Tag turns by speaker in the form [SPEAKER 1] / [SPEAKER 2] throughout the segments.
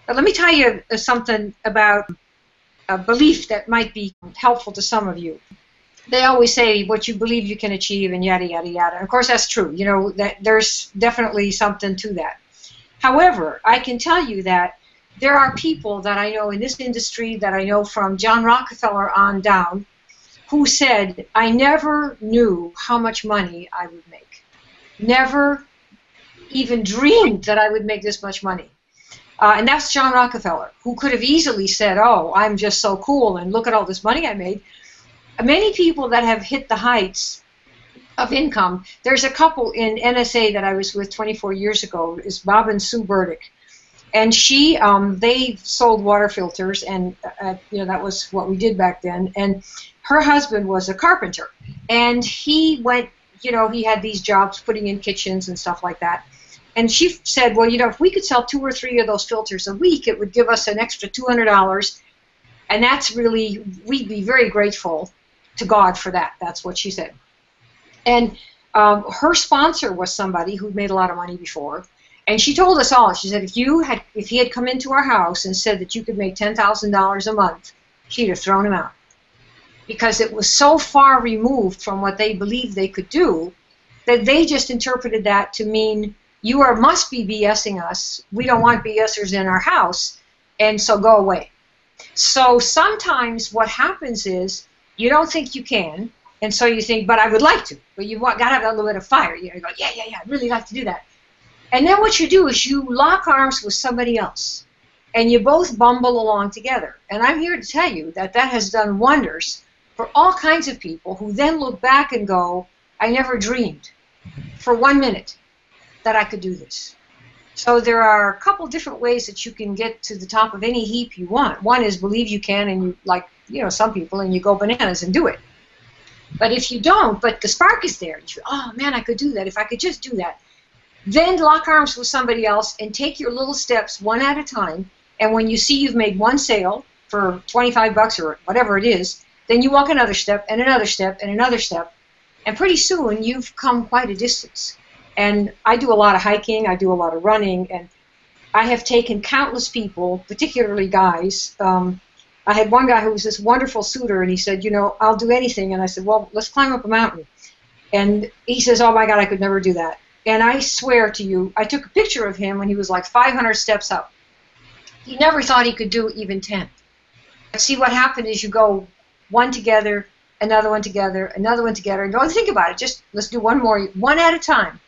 [SPEAKER 1] But let me tell you something about a belief that might be helpful to some of you. They always say what you believe you can achieve and yada, yada, yada. And of course, that's true. You know, that there's definitely something to that. However, I can tell you that there are people that I know in this industry that I know from John Rockefeller on down who said, I never knew how much money I would make. Never even dreamed that I would make this much money. And that's John Rockefeller, who could have easily said, oh, I'm just so cool and look at all this money I made. Many people that have hit the heights of income, there's a couple in NSA that I was with 24 years ago, is Bob and Sue Burdick. And they sold water filters, and you know, that was what we did back then. And her husband was a carpenter, and he went, you know, he had these jobs putting in kitchens and stuff like that. And she said, well, you know, if we could sell 2 or 3 of those filters a week, it would give us an extra $200, and that's really, we'd be very grateful to God for that. That's what she said. And her sponsor was somebody who'd made a lot of money before, and she told us all, she said, if he had come into our house and said that you could make $10,000 a month, she'd have thrown him out, because it was so far removed from what they believed they could do that they just interpreted that to mean you must be BSing us. We don't want BSers in our house, and so go away. So sometimes what happens is you don't think you can, and so you think, but I would like to. But you've got to have a little bit of fire. You go, yeah, I'd really like to do that. And then what you do is you lock arms with somebody else, and you both bumble along together. And I'm here to tell you that that has done wonders for all kinds of people who then look back and go, I never dreamed for 1 minute that I could do this. So there are a couple different ways that you can get to the top of any heap you want. One is believe you can, and you, like, you know, some people, and you go bananas and do it. But if you don't, but the spark is there, you feel, oh man, I could do that if I could just do that. Then lock arms with somebody else and take your little steps one at a time, and when you see you've made one sale for 25 bucks or whatever it is, then you walk another step and another step and another step, and pretty soon you've come quite a distance. And I do a lot of hiking, I do a lot of running, and I have taken countless people, particularly guys. I had one guy who was this wonderful suitor, and he said, you know, I'll do anything. And I said, well, let's climb up a mountain. And he says, oh my God, I could never do that. And I swear to you, I took a picture of him when he was like 500 steps up. He never thought he could do even 10. But see, what happened is you go one together, another one together, another one together, and don't think about it. Just let's do one more, one at a time.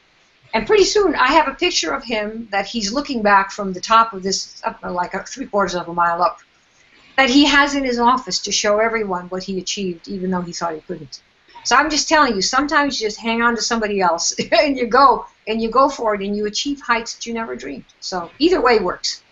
[SPEAKER 1] And pretty soon, I have a picture of him that he's looking back from the top of this, like 3/4 of a mile up, that he has in his office to show everyone what he achieved, even though he thought he couldn't. So I'm just telling you, sometimes you just hang on to somebody else, and you go for it, and you achieve heights that you never dreamed. So either way works.